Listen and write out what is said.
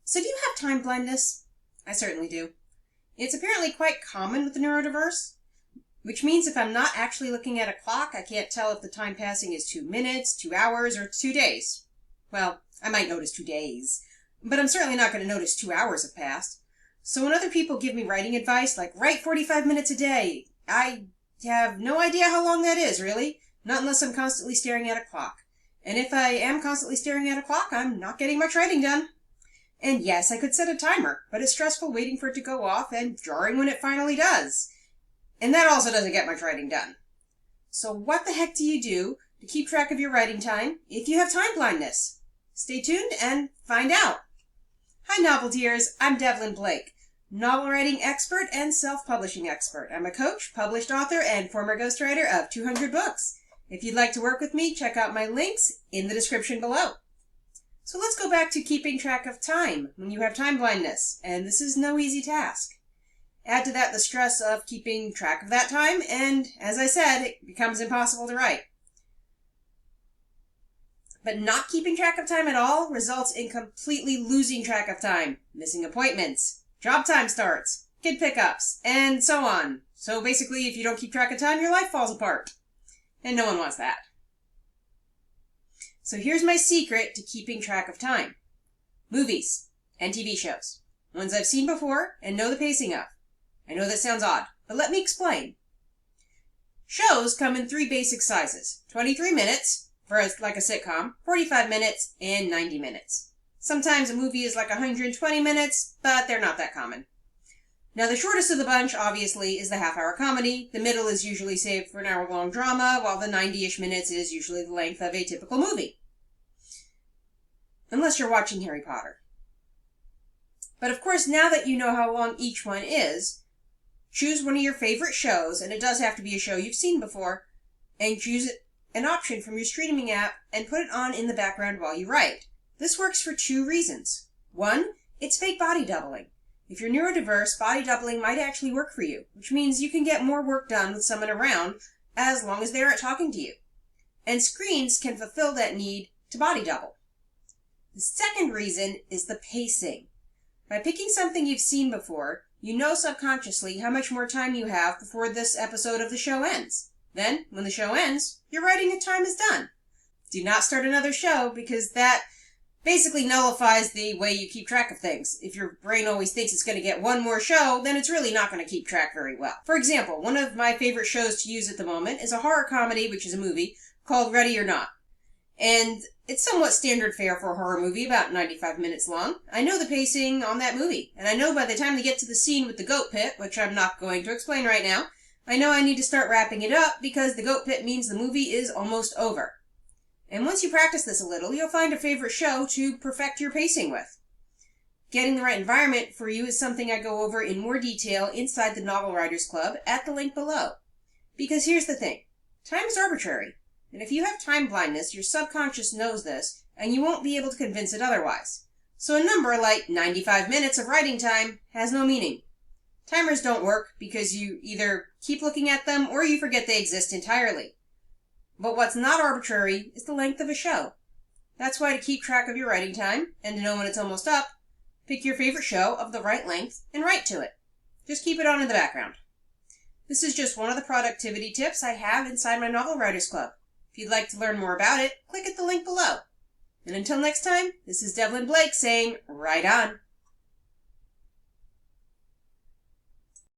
So do you have time blindness? I certainly do. It's apparently quite common with the neurodiverse, which means if I'm not actually looking at a clock, I can't tell if the time passing is 2 minutes, 2 hours, or 2 days. Well, I might notice 2 days, but I'm certainly not going to notice 2 hours have passed. So when other people give me writing advice, like write 45 minutes a day, I have no idea how long that is, really. Not unless I'm constantly staring at a clock. And if I am constantly staring at a clock, I'm not getting much writing done. And yes, I could set a timer, but it's stressful waiting for it to go off and jarring when it finally does. And that also doesn't get much writing done. So what the heck do you do to keep track of your writing time if you have time blindness? Stay tuned and find out. Hi novelteers, I'm Devlin Blake, novel writing expert and self-publishing expert. I'm a coach, published author, and former ghostwriter of 200 books. If you'd like to work with me, check out my links in the description below. So let's go back to keeping track of time when you have time blindness, and this is no easy task. Add to that the stress of keeping track of that time, and as I said, it becomes impossible to write. But not keeping track of time at all results in completely losing track of time, missing appointments, job time starts, kid pickups, and so on. So basically, if you don't keep track of time, your life falls apart. And no one wants that. So here's my secret to keeping track of time. Movies and TV shows. Ones I've seen before and know the pacing of. I know that sounds odd, but let me explain. Shows come in 3 basic sizes. 23 minutes, for like a sitcom, 45 minutes, and 90 minutes. Sometimes a movie is like 120 minutes, but they're not that common. Now the shortest of the bunch, obviously, is the half-hour comedy. The middle is usually saved for an hour-long drama, while the 90-ish minutes is usually the length of a typical movie. Unless you're watching Harry Potter. But of course, now that you know how long each one is, choose one of your favorite shows, and it does have to be a show you've seen before, and choose an option from your streaming app and put it on in the background while you write. This works for 2 reasons. 1, it's fake body doubling. If you're neurodiverse, body doubling might actually work for you, which means you can get more work done with someone around as long as they aren't talking to you. And screens can fulfill that need to body double. The second reason is the pacing. By picking something you've seen before, you know subconsciously how much more time you have before this episode of the show ends. Then, when the show ends, your writing time is done. Do not start another show because that basically nullifies the way you keep track of things. If your brain always thinks it's going to get one more show, then it's really not going to keep track very well. For example, one of my favorite shows to use at the moment is a horror comedy, which is a movie, called Ready or Not. And it's somewhat standard fare for a horror movie, about 95 minutes long. I know the pacing on that movie, and I know by the time they get to the scene with the goat pit, which I'm not going to explain right now, I know I need to start wrapping it up because the goat pit means the movie is almost over. And once you practice this a little, you'll find a favorite show to perfect your pacing with. Getting the right environment for you is something I go over in more detail inside the Novel Writers Club at the link below. Because here's the thing, time is arbitrary, and if you have time blindness, your subconscious knows this, and you won't be able to convince it otherwise. So a number like 95 minutes of writing time has no meaning. Timers don't work because you either keep looking at them or you forget they exist entirely. But what's not arbitrary is the length of a show. That's why to keep track of your writing time, and to know when it's almost up, pick your favorite show of the right length and write to it. Just keep it on in the background. This is just one of the productivity tips I have inside my Novel Writers Club. If you'd like to learn more about it, click at the link below. And until next time, this is Devlin Blake saying, write on.